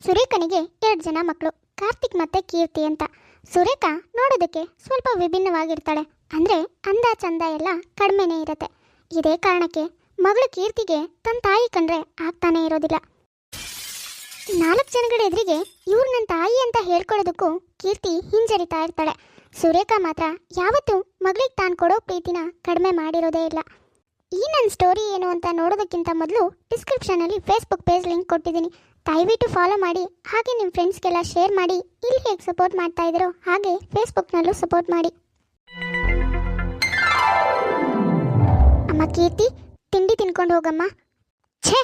ಸುರೇಖನಿಗೆ 2 ಜನ ಮಕ್ಕಳು, ಕಾರ್ತಿಕ್ ಮತ್ತೆ ಕೀರ್ತಿ ಅಂತ. ಸುರೇಖ ನೋಡೋದಕ್ಕೆ ಸ್ವಲ್ಪ ವಿಭಿನ್ನವಾಗಿರ್ತಾಳೆ, ಅಂದರೆ ಅಂದ ಚಂದ ಎಲ್ಲ ಕಡಿಮೆನೇ ಇರುತ್ತೆ. ಇದೇ ಕಾರಣಕ್ಕೆ ಮಗಳು ಕೀರ್ತಿಗೆ ತನ್ನ ತಾಯಿ ಕಂಡ್ರೆ ಆಗ್ತಾನೆ ಇರೋದಿಲ್ಲ. 4 ಜನಗಳ ಎದುರಿಗೆ ಇವ್ರು ನನ್ನ ತಾಯಿ ಅಂತ ಹೇಳ್ಕೊಳ್ಳೋದಕ್ಕೂ ಕೀರ್ತಿ ಹಿಂಜರಿತಾ ಇರ್ತಾಳೆ. ಸುರೇಖ ಮಾತ್ರ ಯಾವತ್ತೂ ಮಗಳಿಗೆ ತಾನು ಕೊಡೋ ಪ್ರೀತಿನ ಕಡಿಮೆ ಮಾಡಿರೋದೇ ಇಲ್ಲ. ಈ ನನ್ನ ಸ್ಟೋರಿ ಏನು ಅಂತ ನೋಡೋದಕ್ಕಿಂತ ಮೊದಲು ಡಿಸ್ಕ್ರಿಪ್ಷನಲ್ಲಿ ಫೇಸ್ಬುಕ್ ಪೇಜ್ ಲಿಂಕ್ ಕೊಟ್ಟಿದ್ದೀನಿ, ದಯವಿಟ್ಟು ಫಾಲೋ ಮಾಡಿ. ಹಾಗೆ ನಿಮ್ಮ ಫ್ರೆಂಡ್ಸ್ಗೆಲ್ಲ ಶೇರ್ ಮಾಡಿ. ಇಲ್ಲಿ ಹೇಗೆ ಸಪೋರ್ಟ್ ಮಾಡ್ತಾ ಇದ್ದೀರೋ ಹಾಗೆ ಫೇಸ್ಬುಕ್ನಲ್ಲೂ ಸಪೋರ್ಟ್ ಮಾಡಿ. ಅಮ್ಮ ಕೀರ್ತಿ, ತಿಂಡಿ ತಿನ್ಕೊಂಡು ಹೋಗಮ್ಮ. ಛೇ,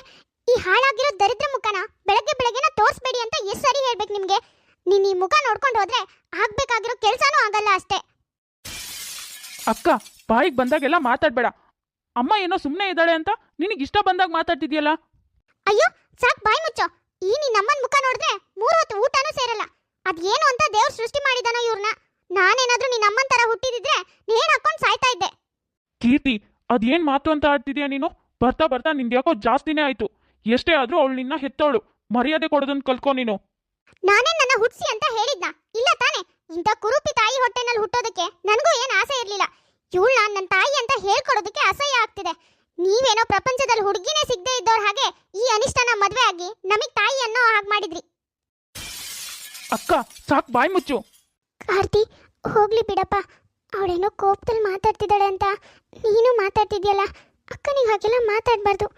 ಈ ಹಾಳಾಗಿರೋ ದರಿದ್ರ ಮುಖನ ಬೆಳಗ್ಗೆ ಬೆಳಗ್ಗೆನ ತೋರಿಸ್ಬೇಡಿ ಅಂತ ಎಷ್ಟು ಸರಿ ಹೇಳ್ಬೇಕು ನಿಮಗೆ? ನೀನು ಈ ಮುಖ ನೋಡ್ಕೊಂಡು ಹೋದ್ರೆ ಆಗ್ಬೇಕಾಗಿರೋ ಕೆಲಸನೂ ಆಗಲ್ಲ ಅಷ್ಟೇ. ಅಕ್ಕ, ಬಾಯಿಗೆ ಬಂದಾಗೆಲ್ಲ ಮಾತಾಡಬೇಡ. ಅಮ್ಮ ಏನೋ ಸುಮ್ಮನೆ ಇದ್ದಾಳೆ ಅಂತ ನಿನಗೆ ಇಷ್ಟ ಬಂದಾಗ ಮಾತಾಡ್ತಿದ್ಯಲ್ಲ. ಅಯ್ಯೋ ಸಾಕು, ಬಾಯಿ ಮುಚ್ಚೋ. ಈ ನಿನ್ನ ಅಮ್ಮನ ಮುಖ ನೋಡಿದ್ರೆ 3 ಹೊತ್ತು ಊಟನೂ ಸೇರಲ್ಲ. ಅದೇನು ಅಂತ ದೇವ್ರು ಸೃಷ್ಟಿ ಮಾಡಿದಾನೋ ಇವ್ರನ್ನ. ನಾನೇನಾದ್ರೂ ನಿನ್ನ ಅಮ್ಮನ ತರ ಹುಟ್ಟಿದಿದ್ರೆ ನೇಣು ಹಾಕೊಂಡು ಸಾಯ್ತಾ ಇದ್ದೆ. ಕೀರ್ತಿ, ಅದೇನ್ ಮಾತು ಅಂತ ಆಡ್ತಿದ್ಯಾ ನೀನು? ಬರ್ತಾ ಬರ್ತಾ ನಿಂದು ಯಾಕೋ ಜಾಸ್ತಿನೇ ಆಯ್ತು. ಎಷ್ಟೇ ಆದ್ರೂ ಅವಳು ನಿನ್ನ ಹೆತ್ತವಳು, ಮರ್ಯಾದೆ ಕೊಡೋದನ್ನ ಕಲ್ಕೋ ನೀನು. ನಾನೇ ನನ್ನ ಹುಟ್ಟಿಸಿ ಅಂತ ಹೇಳಿದ್ನ? ಇಲ್ಲ ತಾನೆ. ಇಂಥ ಕುರೂಪಿ ತಾಯಿ ಹೊಟ್ಟೆನಲ್ಲಿ ಹುಟ್ಟೋದಕ್ಕೆ ನನಗೂ ಏನು ಆಸೆ ಇರಲಿಲ್ಲ. ಇವಳನ್ನ ನನ್ನ ತಾಯಿ ಅಂತ ಹೇಳ್ಕೊಡೋದಕ್ಕೆ ಅಸಹ್ಯ ಆಗ್ತಿದೆ. ನೀವೇನೋ ಪ್ರಪಂಚದಲ್ಲಿ ಹುಡುಗಿನೇ ಸಿಗದೆ ಇದ್ದವ್ರ ಹಾಗೆ ಈ ಅನಿಷ್ಟನ ಮದುವೆ ಆಗಿ ನಮಗೆ ತಾಯಿ ಅನ್ನೋ ಹಾಗೆ ಮಾಡಿದ್ರಿ. ಅಕ್ಕ, ಸಾಕು, ಬಾಯಿ ಮುಚ್ಚು. ಕಾರ್ತಿ, ಹೋಗ್ಲಿ ಬಿಡಪ್ಪ. ಅವಳೇನೋ ಕೋಪದಲ್ಲಿ ಮಾತಾಡ್ತಿದ್ದಾಳೆ ಅಂತ ನೀನು ಮಾತಾಡ್ತಿದ್ಯಲ್ಲ. ಅಕ್ಕನಿಗೆ ಹಾಗೆಲ್ಲ ಮಾತಾಡಬಾರ್ದು.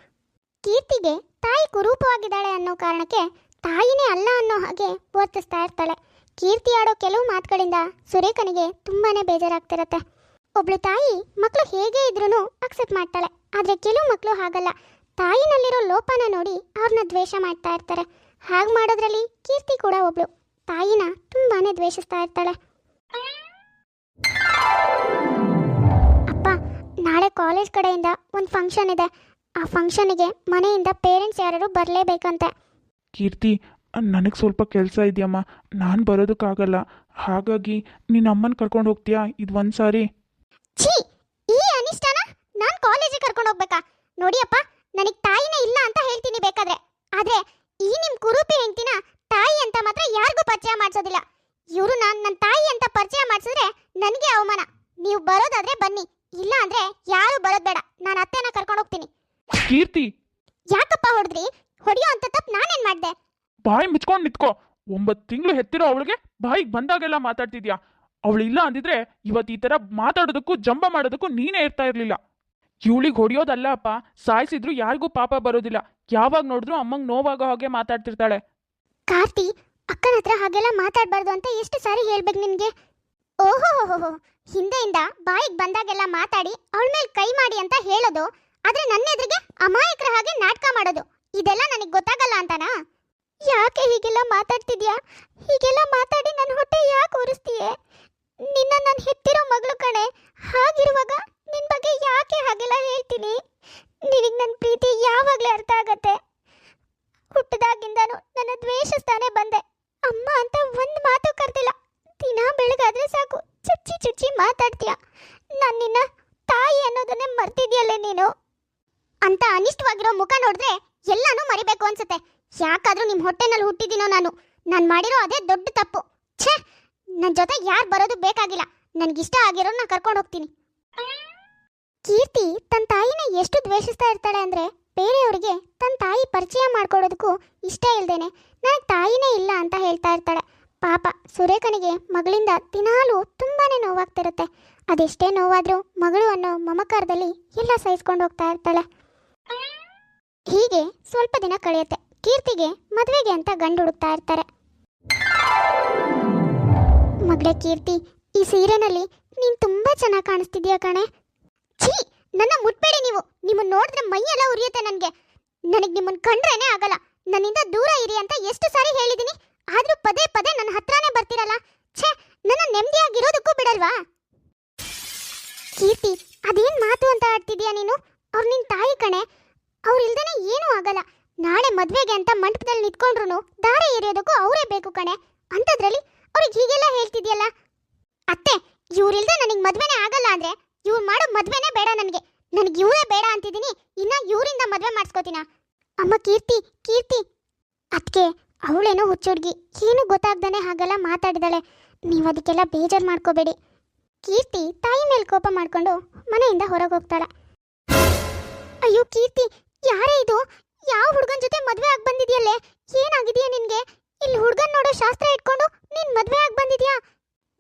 ಕೀರ್ತಿಗೆ ತಾಯಿ ಕುರೂಪವಾಗಿದ್ದಾಳೆ ಅನ್ನೋ ಕಾರಣಕ್ಕೆ ತಾಯಿನೇ ಅಲ್ಲ ಅನ್ನೋ ಹಾಗೆ ವರ್ತಿಸ್ತಾ ಇರ್ತಾಳೆ. ಕೀರ್ತಿ ಆಡೋ ಕೆಲವು ಮಾತುಗಳಿಂದ ಸುರೇಖನಿಗೆ ತುಂಬಾನೇ ಬೇಜಾರಾಗ್ತಿರತ್ತೆ. ಒಬ್ಳು ತಾಯಿ ಮಕ್ಕಳು ಹೇಗೆ ಇದ್ರೂ ಅಕ್ಸೆಪ್ಟ್ ಮಾಡ್ತಾಳೆ, ಆದರೆ ಕೆಲವು ಮಕ್ಕಳು ಹಾಗಲ್ಲ. ತಾಯಿನಲ್ಲಿರೋ ಲೋಪನ ನೋಡಿ ಅವ್ರನ್ನ ದ್ವೇಷ ಮಾಡ್ತಾ ಇರ್ತಾರೆ. ಹಾಗೆ ಮಾಡೋದ್ರಲ್ಲಿ ಕೀರ್ತಿ ಕೂಡ ಒಬ್ಳು. ತಾಯಿನ ತುಂಬಾನೇ ದ್ವೇಷಿಸ್ತಾ ಇರ್ತಾಳೆ. ಅಪ್ಪ, ನಾಳೆ ಕಾಲೇಜ್ ಕಡೆಯಿಂದ ಒಂದು ಫಂಕ್ಷನ್ ಇದೆ. ಆ ಫಂಕ್ಷನ್ಗೆ ಮನೆಯಿಂದ ಪೇರೆಂಟ್ಸ್ ಯಾರು ಬರಲೇಬೇಕಂತೆ. ಕೀರ್ತಿ, ನನಗೆ ಸ್ವಲ್ಪ ಕೆಲಸ ಇದೆಯಮ್ಮ, ನಾನು ಬರೋದಕ್ಕಾಗಲ್ಲ. ಹಾಗಾಗಿ ನಿನ್ನ ಅಮ್ಮನ ಕರ್ಕೊಂಡು ಹೋಗ್ತೀಯಾ ಇದು ಒಂದ್ಸಾರಿ? ಛೀ, ಈ ಅನಿಷ್ಟನ ನಾನು ಕಾಲೇಜಿಗೆ ಕರ್ಕೊಂಡು ಹೋಗ್ಬೇಕಾ? ನೋಡಿಯಪ್ಪ, ನನಗೆ ತಾಯಿನೇ ಇಲ್ಲ ಅಂತ ಹೇಳ್ತೀನಿ ಬೇಕಾದ್ರೆ. ಆದ್ರೆ ಈ ನಿಮ್ಮ ಕುರೂಪಿ ಹೆಂಡ್ತಿನ ತಾಯಿ ಅಂತ ಮಾತ್ರ ಯಾರಿಗೂ ಪರಿಚಯ ಮಾಡಿಸೋದಿಲ್ಲ. ಇವರು ನನ್ನ ತಾಯಿ ಅಂತ ಪರಿಚಯ ಮಾಡಿಸಿದ್ರೆ ನನಗೆ ಅವಮಾನ. ನೀವು ಬರೋದಾದ್ರೆ ಬನ್ನಿ, ಇಲ್ಲ ಅಂದ್ರೆ ಯಾರು ಬರೋದು ಬೇಡ. ನಾನು ಅತ್ತೆನ ಕರ್ಕೊಂಡು ಹೋಗ್ತೀನಿ. ಕೀರ್ತಿ, ಯಾಕಪ್ಪ ಹೊಡೆದ್ರಿ? ಹೊಡೆಯೋ ಅಂತ ತಪ್ಪು ನಾನೇನ್ ಮಾಡ್ದೆ? ಬಾಯಿ ಮುಚ್ಕೊಂಡು ನಿಂತ್ಕೋ. 9 ತಿಂಗಳು ಹೆತ್ತಿರೋ ಅವಳಿಗೆ ಬಾಯಿಗೆ ಬಂದಾಗೆಲ್ಲ ಮಾತಾಡ್ತಿದ್ಯಾ. ಅವಳು ಇಲ್ಲ ಅಂದಿದ್ರೆ ಇವತ್ತು ಈ ಥರ ಮಾತಾಡೋದಕ್ಕೂ ಜಂಬ ಮಾಡೋದಕ್ಕೂ ನೀನೇ ಇರ್ತಾ ಇರಲಿಲ್ಲ. ಇವಳಿಗೆ ಹೊಡೆಯೋದಲ್ಲ ಅಪ್ಪ, ಸಾಯಿಸಿದ್ರು ಯಾರಿಗೂ ಪಾಪ ಬರೋದಿಲ್ಲ. ಯಾವಾಗ ನೋಡಿದ್ರು ಅಮ್ಮಂಗೆ ನೋವಾಗೋ ಹಾಗೆ ಮಾತಾಡ್ತಿರ್ತಾಳೆ. ಕಾರ್ತಿ, ಅಕ್ಕನ ಹತ್ರ ಹಾಗೆಲ್ಲ ಮಾತಾಡಬಾರ್ದು ಅಂತ ಎಷ್ಟು ಸಾರಿ ಹೇಳ್ಬೇಕು ನಿನಗೆ? ಓಹೋ, ಹಿಂದೆಯಿಂದ ಬಾಯಿಗೆ ಬಂದಾಗೆಲ್ಲ ಮಾತಾಡಿ ಅವಳ ಮೇಲೆ ಕೈ ಮಾಡಿ ಅಂತ ಹೇಳೋದು, ಆದ್ರೆ ನನ್ನ ಎದುರಿಗೆ ಅಮಾಯಕರ ಹಾಗೆ ನಾಟಕ ಮಾಡೋದು, ಇದೆಲ್ಲ ನನಗೆ ಗೊತ್ತಾಗಲ್ಲ ಅಂತನಾ? ಯಾಕೆ ಹೀಗೆಲ್ಲ ಮಾತಾಡ್ತಿದ್ಯಾ? ಹೀಗೆಲ್ಲ ಮಾತಾಡಿ ನನ್ನ ಹೊಟ್ಟೆ ಯಾಕೆ ಉರಿಸ್ತೀಯೇ? ನಿನ್ನ ನಾನು ಹೆತ್ತಿರೋ ಮಗಳು ಕಣೆ. ಹಾಗಿರುವಾಗ ನಿನ್ನ ಬಗ್ಗೆ ಯಾಕೆ ಹಾಗೆಲ್ಲ ಹೇಳ್ತೀನಿ? ನಿನಗೆ ನನ್ನ ಪ್ರೀತಿ ಯಾವಾಗಲೇ ಅರ್ಥ ಆಗತ್ತೆ. ಹುಟ್ಟಿದಾಗಿಂದನೂ ನನ್ನ ದ್ವೇಷಿಸ್ತಾನೆ ಬಂದೆ. ಅಮ್ಮ ಅಂತ ಒಂದು ಮಾತು ಕರ್ತಿಲ್ಲ. ದಿನ ಬೆಳಗಾದ್ರೆ ಸಾಕು ಚುಚ್ಚಿ ಚುಚ್ಚಿ ಮಾತಾಡ್ತೀಯ. ನಾನು ನಿನ್ನ ತಾಯಿ ಅನ್ನೋದನ್ನೇ ಮರ್ತಿದ್ಯಲ್ಲೇ ನೀನು. ಅಂತ ಅನಿಷ್ಟವಾಗಿರೋ ಮುಖ ನೋಡಿದ್ರೆ ಎಲ್ಲಾನು ಮರಿಬೇಕು ಅನ್ಸುತ್ತೆ. ಯಾಕಾದ್ರೂ ನಿಮ್ಮ ಹೊಟ್ಟೆನಲ್ಲಿ ಹುಟ್ಟಿದ್ದೀನೋ ನಾನು ಮಾಡಿರೋ ಅದೇ ದೊಡ್ಡ ತಪ್ಪು. ಛೇ, ನನ್ನ ಜೊತೆ ಯಾರು ಬರೋದು ಬೇಕಾಗಿಲ್ಲ. ನನಗಿಷ್ಟ ಆಗಿರೋನ್ನ ಕರ್ಕೊಂಡು ಹೋಗ್ತೀನಿ. ಕೀರ್ತಿ ತನ್ನ ತಾಯಿನ ಎಷ್ಟು ದ್ವೇಷಿಸ್ತಾ ಇರ್ತಾಳೆ ಅಂದರೆ, ಬೇರೆಯವರಿಗೆ ತನ್ನ ತಾಯಿ ಪರಿಚಯ ಮಾಡ್ಕೊಡೋದಕ್ಕೂ ಇಷ್ಟ ಇಲ್ದೇನೆ ನನಗೆ ತಾಯಿನೇ ಇಲ್ಲ ಅಂತ ಹೇಳ್ತಾ ಇರ್ತಾಳೆ. ಪಾಪ ಸುರೇಖನಿಗೆ ಮಗಳಿಂದ ದಿನಾಲೂ ತುಂಬಾನೇ ನೋವಾಗ್ತಿರುತ್ತೆ. ಅದೆಷ್ಟೇ ನೋವಾದರೂ ಮಗಳು ಅನ್ನೋ ಮಮಕಾರದಲ್ಲಿ ಎಲ್ಲ ಸಹಿಸ್ಕೊಂಡು ಹೋಗ್ತಾ ಇರ್ತಾಳೆ. ಹೀಗೆ ಸ್ವಲ್ಪ ದಿನ ಕಳೆಯುತ್ತೆ. ಕೀರ್ತಿಗೆ ಮದುವೆಗೆ ಅಂತ ಗಂಡು ಹುಡುಕ್ತಾ ಇರ್ತಾರೆ. ಮಗಳೇ ಕೀರ್ತಿ, ಈ ಸೀರೆನಲ್ಲಿ ನೀನು ತುಂಬಾ ಚೆನ್ನಾಗಿ ಕಾಣಿಸ್ತಿದ್ಯಾ ಕಣೆ. ಛೀ, ನನ್ನ ಮುಟ್ಬೇಡಿ ನೀವು. ನಿಮ್ಮನ್ನು ನೋಡಿದ್ರೆ ಮೈಯೆಲ್ಲ ಉರಿಯುತ್ತೆ ನನಗೆ. ನಿಮ್ಮನ್ನು ಕಂಡ್ರೇನೆ ಆಗಲ್ಲ. ನನ್ನಿಂದ ದೂರ ಇರಿ ಅಂತ ಎಷ್ಟು ಸಾರಿ ಹೇಳಿದ್ದೀನಿ, ಆದ್ರೂ ಪದೇ ಪದೇ ನನ್ನ ಹತ್ರನೇ ಬರ್ತಿರಲ್ಲ. ಛೇ, ನನ್ನ ನೆಮ್ಮದಿಯಾಗಿರೋದಕ್ಕೂ ಬಿಡಲ್ವಾ? ಕೀರ್ತಿ, ಅದೇನ್ ಮಾತು ಅಂತ ಆಡ್ತಿದ್ಯಾ ನೀನು? ಅವ್ರು ನಿನ್ನ ತಾಯಿ ಕಣೆ. ಅವ್ರು ಇಲ್ದೇನೆ ಏನೂ ಆಗಲ್ಲ. ನಾಳೆ ಮದ್ವೆಗೆ ಅಂತ ಮಂಟಪದಲ್ಲಿ ನಿಂತ್ಕೊಂಡ್ರು ದಾರೆ ಎರೆಯೋದಕ್ಕೂ ಅವರೇ ಬೇಕು ಕಣೆ. ಅಂಥದ್ರಲ್ಲಿ ಅವ್ರಿಗೆ ಹೀಗೆಲ್ಲ ಹೇಳ್ತಿದ್ಯಲ್ಲ. ಅತ್ತೆ, ಇವ್ರಿಲ್ದೆ ನನಗೆ ಮದ್ವೆನೇ ಆಗಲ್ಲ ಅಂದ್ರೆ ಇವ್ರು ಮಾಡೋ ಮದ್ವೆನೇ ಬೇಡ ನನಗೆ. ಇವರೇ ಬೇಡ ಅಂತಿದ್ದೀನಿ. ಇನ್ನ ಇವರಿಂದ ಮದ್ವೆ ಮಾಡಿಸ್ಕೋತೀನ? ಅಮ್ಮ ಕೀರ್ತಿ, ಅದಕ್ಕೆ ಅವಳೇನೋ ಹುಚ್ಚುಡ್ಗಿ, ಏನು ಗೊತ್ತಾಗ್ದಾನೆ ಹಾಗೆಲ್ಲ ಮಾತಾಡಿದಾಳೆ. ನೀವು ಅದಕ್ಕೆಲ್ಲ ಬೇಜಾರು ಮಾಡ್ಕೋಬೇಡಿ. ಕೀರ್ತಿ ತಾಯಿ ಮೇಲೆ ಕೋಪ ಮಾಡ್ಕೊಂಡು ಮನೆಯಿಂದ ಹೊರಗೆ ಹೋಗ್ತಾಳೆ. ಅಯ್ಯೋ ಕೀರ್ತಿ, ಯಾರೇ ಇದು? ಯಾವ ಹುಡುಗನ ಜೊತೆ ಮದುವೆ ಆಗಿ ಬಂದಿದ್ಯಲ್ಲೇ? ಏನಾಗಿದೆಯಾ ನಿನ್ಗೆ? ಇಲ್ಲಿ ಹುಡುಗನ್ ನೋಡೋ ಶಾಸ್ತ್ರ ಇಟ್ಕೊಂಡು ನೀನ್ ಮದುವೆ ಆಗಿ ಬಂದಿದ್ಯಾ?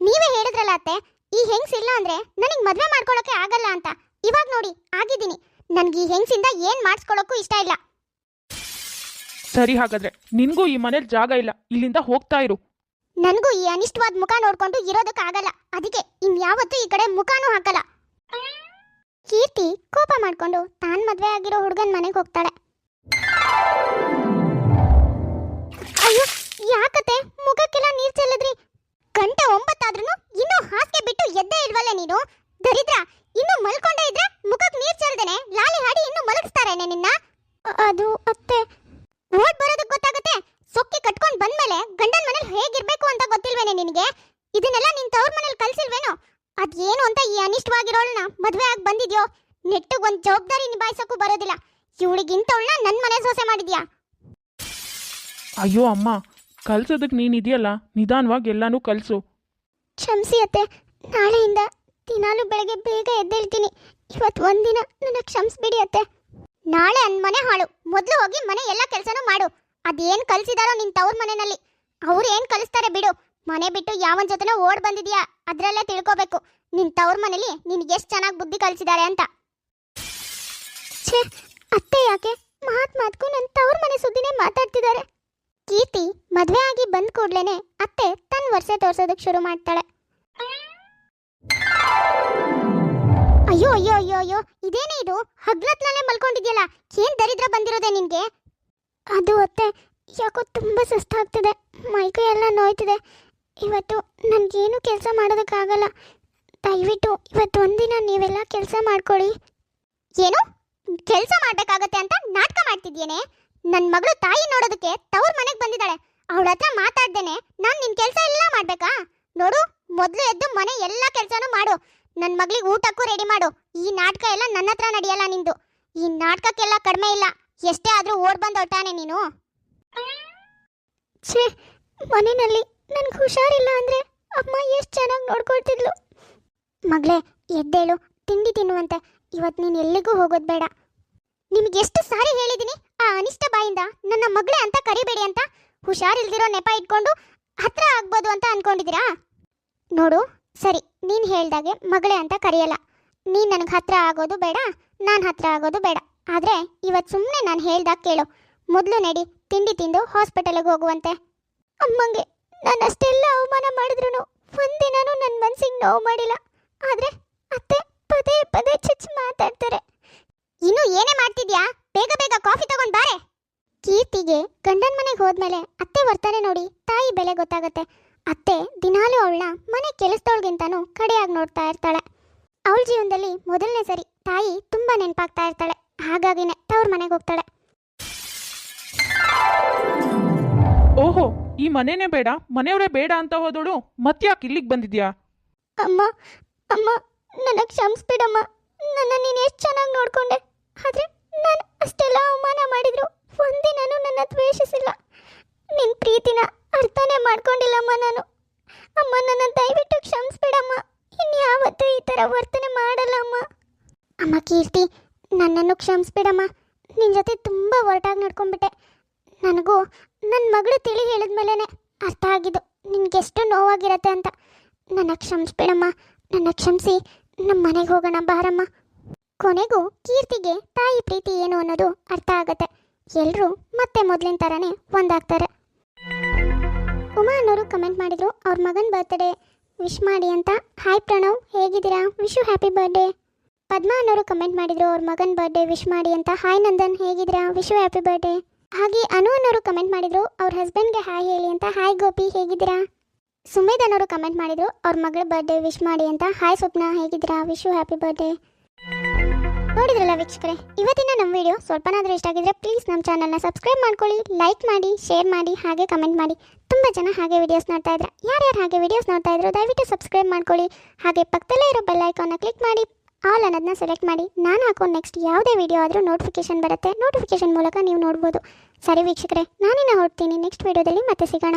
ನೀವೇ ಹೇಳಿದ್ರಲ್ಲ ಅತ್ತೆ, ಈ ಹೆಂಗ್ಸಿಲ್ಲ ಅಂದ್ರೆ ನನಗೆ ಮದುವೆ ಮಾಡ್ಕೊಳಕ್ಕೆ ಆಗಲ್ಲ ಅಂತ. ಇವಾಗ ನೋಡಿ ಆಗಿದ್ದೀನಿ. ನನ್ಗೆ ಈ ಹೆಂಗ್ಸಿಂದ ಏನ್ ಮಾಡಿಸ್ಕೊಳ್ಳೋಕ್ಕೂ ಇಷ್ಟ ಇಲ್ಲ. ಸರಿ, ಹಾಗಾದ್ರೆ ನಿನ್ಗೂ ಈ ಮನೇಲಿ ಜಾಗ ಇಲ್ಲ, ಇಲ್ಲಿಂದ ಹೋಗ್ತಾ ಇರು. ನನಗೂ ಈ ಅನಿಷ್ಟವಾದ ಮುಖ ನೋಡ್ಕೊಂಡು ಇರೋದಕ್ಕಾಗಲ್ಲ. ಅದಕ್ಕೆ ಇನ್ಯಾವತ್ತೂ ಈ ಕಡೆ ಮುಖನೂ ಹಾಕಲ್ಲ. ಕೀರ್ತಿ ಕೋಪ ಮಾಡ್ಕೊಂಡು ತಾನ್ ಮದ್ವೆ ಆಗಿರೋ ಹುಡುಗನ್ ಮನೆಗೆ ಹೋಗ್ತಾಳೆ. ಅಯ್ಯೋ ಯಾಕತ್ತೆ ಮುಖಕ್ಕೆಲ್ಲ ನೀರ್ ಚೆಲ್ಲಿದ್ರಿ? ಗಂಟೆ 9 ಆದ್ರೂ ಇನ್ನೂ ಹಾಸಿಗೆ ಬಿಟ್ಟು ಎದ್ದೇ ಇಲ್ವಲ್ಲ ನೀನು? ದರಿದ್ರ, ಇನ್ನು ಮಲ್ಕೊಂಡೇ ಇದ್ರೆ ಮುಖಕ್ಕೆ ನೀರ್ ಚೆಲ್ದೇನೆ ಲಾಲಿ ಹಾಡಿ ಇನ್ನು ಮಲಗಿಸ್ತಾರೇನೆ ನಿನ್ನ? ಅದು ಅತ್ತೆ, ಓಡ್ ಬರೋದಕ್ಕೆ ಗೊತ್ತಾಗತ್ತೆ. ಸೊಕ್ಕಿ ಕಟ್ಕೊಂಡ್ ಬಂದ್ಮೇಲೆ ಗಂಡನ್ ಮನೇಲಿ ಹೇಗಿರ್ಬೇಕು ಅಂತ ಗೊತ್ತಿಲ್ವೇನೆ ನಿನಗೆ? ಇದನ್ನೆಲ್ಲ ನಿನ್ ತವ್ರ ಮನೇಲಿ ಕಲ್ಸಿಲ್ವೇನೋ? ಅದೇನು ಅಂತ ಈ ಅನಿಷ್ಟವಾಗಿರೋಳನ್ನ ಮದ್ವೆ ಆಗಿ ಬಂದಿದ್ಯೋ? ನೆಟ್ಟಿಗೆ ಒಂದ್ ಜವಾಬ್ದಾರಿ ನಿಭಾಯಿಸಕ್ಕೂ ಬರೋದಿಲ್ಲ. ಇವಳಿಗಿಂತವಳನ್ನ ನನ್ ಮನೆ ಸೊಸೆ ಮಾಡಿದ್ಯಾ? ಅಯ್ಯೋ ಅಮ್ಮ, ಕಲ್ಸೋದಕ್ಕೆ ನೀನಿದೆಯಲ್ಲ, ನಿಧಾನವಾಗಿ ಎಲ್ಲಾನು ಕಲ್ಸು. ಕ್ಷಮಿಸಿ ಅತ್ತೆ, ನಾಳೆಯಿಂದ ದಿನಾಲು ಬೆಳಗ್ಗೆ ಬೇಗ ಎದ್ದೇಳ್ತೀನಿ. ಇವತ್ತು ಒಂದಿನ ನನ್ನ ಕ್ಷಮಿಸ್ಬಿಡಿ ಅತ್ತೆ. ನಾಳೆ ಮನೆ ಹಾಳು. ಮೊದಲು ಹೋಗಿ ಮನೆ ಎಲ್ಲ ಕೆಲಸನೂ ಮಾಡು. ಅದೇನ್ ಕಲ್ಸಿದಾರೋ ನಿನ್ ತವ್ರ ಮನೆಯಲ್ಲಿ, ಅವ್ರು ಏನ್ ಕಲಿಸ್ತಾರೆ ಬಿಡು. ಮನೆ ಬಿಟ್ಟು ಯಾವನ್ ಜೊತೆನೋ ಓಡ್ ಬಂದಿದ್ಯಾ, ಅದ್ರಲ್ಲೇ ತಿಳ್ಕೋಬೇಕು ನಿನ್ ತವ್ರ ಮನೇಲಿ ನಿನ್ಗೆ ಎಷ್ಟು ಚೆನ್ನಾಗಿ ಬುದ್ಧಿ ಕಲಿಸಿದ್ದಾರೆ ಅಂತ. ಛೇ, ಅತ್ತೆ ಯಾಕೆ ಮಾತ್ಗೂ ನನ್ನ ತವ್ರ ಮನೆ ಸುದ್ದಿನೇ ಮಾತಾಡ್ತಿದ್ದಾರೆ. ಕೀರ್ತಿ ಮದ್ವೆ ಆಗಿ ಬಂದ್ ಕೂಡ್ಲೇನೆ ಅತ್ತೆ ತನ್ನ ವರ್ಷೆ ತೋರ್ಸೋದಕ್ಕೆ ಶುರು ಮಾಡ್ತಾಳೆ. ಅಯ್ಯೋ ಅಯ್ಯೋ ಅಯ್ಯೋ ಅಯ್ಯೋ, ಇದೇನೇ ಇದು? ಹಗ್ಲತ್ನಲ್ಲೇ ಮಲ್ಕೊಂಡಿದ್ಯಲ್ಲ, ಏನ್ ದರಿದ್ರ ಬಂದಿರೋದೆ ನಿನ್ಗೆ? ಅದು ಅತ್ತೆ, ಯಾಕೋ ತುಂಬ ಸುಸ್ತಾಗ್ತಿದೆ, ಮೈಕೈ ಎಲ್ಲ ನೋಯ್ತಿದೆ. ಇವತ್ತು ನನಗೇನು ಕೆಲಸ ಮಾಡೋದಕ್ಕಾಗಲ್ಲ. ದಯವಿಟ್ಟು ಇವತ್ತು ಒಂದಿನ ನೀವೆಲ್ಲ ಕೆಲಸ ಮಾಡ್ಕೊಳ್ಳಿ. ಏನು ಕೆಲಸ ಮಾಡ್ಬೇಕಾಗತ್ತೆ ಅಂತ ನಾಟಕ ಮಾಡ್ತಿದ್ಯೇನೆ? ನನ್ನ ಮಗಳು ತಾಯಿ ನೋಡೋದಕ್ಕೆ ತವ್ರ ಮನೆಗೆ ಬಂದಿದ್ದಾಳೆ. ಅವಳ ಹತ್ರ ಮಾತಾಡ್ದೇನೆ ನಾನು ನಿನ್ನ ಕೆಲಸ ಎಲ್ಲ ಮಾಡ್ಬೇಕಾ? ನೋಡು, ಮೊದಲು ಎದ್ದು ಮನೆ ಎಲ್ಲ ಕೆಲಸನೂ ಮಾಡು. ನನ್ನ ಮಗಳಿಗೆ ಊಟಕ್ಕೂ ರೆಡಿ ಮಾಡು. ಈ ನಾಟಕ ಎಲ್ಲ ನನ್ನ ಹತ್ರ ನಡೆಯಲ್ಲ ನಿಂದು. ಈ ನಾಟಕಕ್ಕೆಲ್ಲ ಕಡಿಮೆ ಇಲ್ಲ. ಎಷ್ಟೇ ಆದರೂ ಓಡ್ ಬಂದು ಹೊಟ್ಟಾನೆ ನೀನು. ಛೇ, ಮನೆಯಲ್ಲಿ ನನ್ಗೆ ಹುಷಾರಿಲ್ಲ ಅಂದರೆ ಅಮ್ಮ ಎಷ್ಟು ಚೆನ್ನಾಗಿ ನೋಡ್ಕೊಳ್ತಿದ್ಲು. ಮಗಳೇ ಎದ್ದೇಳು, ತಿಂಡಿ ತಿನ್ನುವಂತೆ. ಇವತ್ತು ನೀನು ಎಲ್ಲಿಗೂ ಹೋಗೋದು ಬೇಡ. ನಿಮಗೆ ಎಷ್ಟು ಸಾರಿ ಹೇಳಿದ್ದೀನಿ ಆ ಅನಿಷ್ಟ ಬಾಯಿಂದ ನನ್ನ ಮಗಳೇ ಅಂತ ಕರಿಬೇಡಿ ಅಂತ. ಹುಷಾರಿಲ್ದಿರೋ ನೆಪ ಇಟ್ಕೊಂಡು ಹತ್ರ ಆಗ್ಬೋದು ಅಂತ ಅನ್ಕೊಂಡಿದ್ದೀರಾ? ನೋಡು, ಸರಿ, ನೀನು ಹೇಳ್ದಾಗೆ ಮಗಳೇ ಅಂತ ಕರೆಯಲ್ಲ. ನೀನು ನನಗೆ ಹತ್ರ ಆಗೋದು ಬೇಡ, ನಾನು ಹತ್ರ ಆಗೋದು ಬೇಡ. ಆದರೆ ಇವತ್ತು ಸುಮ್ಮನೆ ನಾನು ಹೇಳ್ದಾಗ ಕೇಳು. ಮೊದಲು ನಡಿ, ತಿಂಡಿ ತಿಂದು ಹಾಸ್ಪಿಟಲ್ಗೆ ಹೋಗುವಂತೆ. ಅಮ್ಮಂಗೆ ನಾನು ಅಷ್ಟೆಲ್ಲ ಅವಮಾನ ಮಾಡಿದ್ರು ಒಂದಿನೂ ನನ್ನ ಮನಸ್ಸಿಗೆ ನೋವು ಮಾಡಿಲ್ಲ. ಆದರೆ ಅತ್ತೆ ಪದೇ ಪದೇ ಚುಚ್ಚು ಮಾತಾಡ್ತಾರೆ. ಇನ್ನು ಏನೇ ಮಾಡ್ತಿದ್ಯಾ? ಬೇಗ ಬೇಗ ಕಾಫಿ ತಗೊಂಡು ಬಾರೆ. ಕೀರ್ತಿಗೆ ಗಂಡನ ಮನೆಗೆ ಹೋದ್ಮೇಲೆ ಅತ್ತೆ ವರ್ತನೆ ನೋಡಿ ತಾಯಿ ಬೆಲೆ ಗೊತ್ತಾಗತ್ತೆ. ಅತ್ತೆ ದಿನಾಲೂ ಅವಳನ್ನ ಮನೆ ಕೆಲಸದವಳಿಗಿಂತನೂ ಕಡೆಯಾಗಿ ನೋಡ್ತಾ ಇರ್ತಾಳೆ. ಅವಳ ಜೀವನದಲ್ಲಿ ಮೊದಲನೇ ಸರಿ ತಾಯಿ ತುಂಬ ನೆನಪಾಗ್ತಾ ಇರ್ತಾಳೆ. ಹಾಗಾಗಿನೇ ತವ್ರ ಮನೆಗೆ ಹೋಗ್ತಾಳೆ. ಓಹೋ, ಈ ಮನೆನೇ ಬೇಡ, ಮನೆಯವರೇ ಬೇಡ ಅಂತ ಹೋದೋಳು ಮತ್ತ್ಯಾಕೆ ಇಲ್ಲಿಗೆ ಬಂದಿದ್ಯಾ? ಅಮ್ಮ ಅಮ್ಮ, ನನ್ನ ಕ್ಷಮಿಸ್ಬಿಡಮ್ಮ. ನನ್ನ ನೀನು ಎಷ್ಟು ಚೆನ್ನಾಗಿ ನೋಡ್ಕೊಂಡೆ. ಆದರೆ ನಾನು ಅಷ್ಟೆಲ್ಲ ಅವಮಾನ ಮಾಡಿದ್ರು ಒಂದಿನೂ ನನ್ನ ದ್ವೇಷಿಸಿಲ್ಲ. ನಿನ್ನ ಪ್ರೀತಿನ ಅರ್ಥನೇ ಮಾಡ್ಕೊಂಡಿಲ್ಲಮ್ಮ ನಾನು. ಅಮ್ಮ, ನನ್ನ ದಯವಿಟ್ಟು ಕ್ಷಮಿಸ್ಬಿಡಮ್ಮ. ಇನ್ಯಾವತ್ತೂ ಈ ಥರ ವರ್ತನೆ ಮಾಡಲ್ಲ ಅಮ್ಮ. ಅಮ್ಮ ಕೀರ್ತಿ, ನನ್ನನ್ನು ಕ್ಷಮಿಸ್ಬಿಡಮ್ಮ. ನಿನ್ನ ಜೊತೆ ತುಂಬ ಒರಟಾಗಿ ನಡ್ಕೊಂಡ್ಬಿಟ್ಟೆ. ನನಗೂ ನನ್ನ ಮಗಳು ತಿಳಿ ಹೇಳಿದ್ಮೇಲೆ ಅರ್ಥ ಆಗಿದ್ದು ನಿನಗೆಷ್ಟು ನೋವಾಗಿರತ್ತೆ ಅಂತ. ನನ್ನ ಕ್ಷಮಿಸ್ಬಿಡಮ್ಮ. ನನ್ನ ಕ್ಷಮಿಸಿ ನಮ್ಮ ಮನೆಗೆ ಹೋಗೋಣ ಬಾರಮ್ಮ. ಕೊನೆಗೂ ಕೀರ್ತಿಗೆ ತಾಯಿ ಪ್ರೀತಿ ಏನು ಅನ್ನೋದು ಅರ್ಥ ಆಗತ್ತೆ. ಎಲ್ಲರೂ ಮತ್ತೆ ಮೊದಲಿನ ಥರನೇ ಒಂದಾಗ್ತಾರೆ. ಉಮಾ ಅನ್ನೋರು ಕಮೆಂಟ್ ಮಾಡಿದ್ರು ಅವ್ರ ಮಗನ ಬರ್ತ್ಡೇ ವಿಶ್ ಮಾಡಿ ಅಂತ. ಹಾಯ್ ಪ್ರಣವ್, ಹೇಗಿದ್ದೀರಾ? Wish you happy birthday. Padma ಅನ್ನೋರು ಕಮೆಂಟ್ ಮಾಡಿದ್ರು ಅವ್ರ ಮಗನ ಬರ್ಡೇ ವಿಶ್ ಮಾಡಿ ಅಂತ. ಹಾಯ್ ನಂದನ್, ಹೇಗಿದ್ದೀರಾ? Wish you happy birthday. ಹಾಗೆ ಅನು ಅನ್ನೋರು ಕಮೆಂಟ್ ಮಾಡಿದ್ರು ಅವ್ರ ಹಸ್ಬೆಂಡ್ಗೆ ಹಾಯ್ ಹೇಳಿ ಅಂತ. ಹಾಯ್ ಗೋಪಿ, ಹೇಗಿದ್ದೀರಾ? ಸುಮೇಧ್ ಅನ್ನೋರು ಕಮೆಂಟ್ ಮಾಡಿದ್ರು ಅವ್ರ ಮಗಳ ಬರ್ಡೇ ವಿಶ್ ಮಾಡಿ ಅಂತ. ಹಾಯ್ ಸ್ವಪ್ನ, ಹೇಗಿದ್ದೀರಾ? Wish you happy birthday. ನೋಡಿದ್ರಲ್ಲ ವೀಕ್ಷಕರೇ, ಇವತ್ತಿನ ನಮ್ಮ ವಿಡಿಯೋ ಸ್ವಲ್ಪನಾದರೂ ಇಷ್ಟ ಆಗಿದ್ರೆ ಪ್ಲೀಸ್ ನಮ್ಮ ಚಾನಲ್ನ ಸಬ್ಸ್ಕ್ರೈಬ್ ಮಾಡ್ಕೊಳ್ಳಿ, ಲೈಕ್ ಮಾಡಿ, ಶೇರ್ ಮಾಡಿ, ಹಾಗೆ ಕಮೆಂಟ್ ಮಾಡಿ. ತುಂಬ ಜನ ಹಾಗೆ ವಿಡಿಯೋಸ್ ನೋಡ್ತಾ ಇದ್ರೆ, ಯಾರ್ಯಾರು ಹಾಗೆ ವಿಡಿಯೋಸ್ ನೋಡ್ತಾ ಇದ್ರು ದಯವಿಟ್ಟು ಸಬ್ಸ್ಕ್ರೈಬ್ ಮಾಡ್ಕೊಳ್ಳಿ. ಹಾಗೆ ಪಕ್ಕದಲ್ಲೇ ಇರೋ ಬೆಲ್ ಐಕಾನ್ನ ಕ್ಲಿಕ್ ಮಾಡಿ ಆಲ್ ಅನ್ನೋದನ್ನ ಸೆಲೆಕ್ಟ್ ಮಾಡಿ ನಾನು ಹಾಕೋ ನೆಕ್ಸ್ಟ್ ಯಾವುದೇ ವಿಡಿಯೋ ಆದರೂ ನೋಟಿಫಿಕೇಶನ್ ಬರುತ್ತೆ. ನೋಟಿಫಿಕೇಶನ್ ಮೂಲಕ ನೀವು ನೋಡ್ಬೋದು. ಸರಿ ವೀಕ್ಷಕರೇ, ನಾನಿನ್ನ ಹೊರಡ್ತೀನಿ. ನೆಕ್ಸ್ಟ್ ವಿಡಿಯೋದಲ್ಲಿ ಮತ್ತೆ ಸಿಗೋಣ.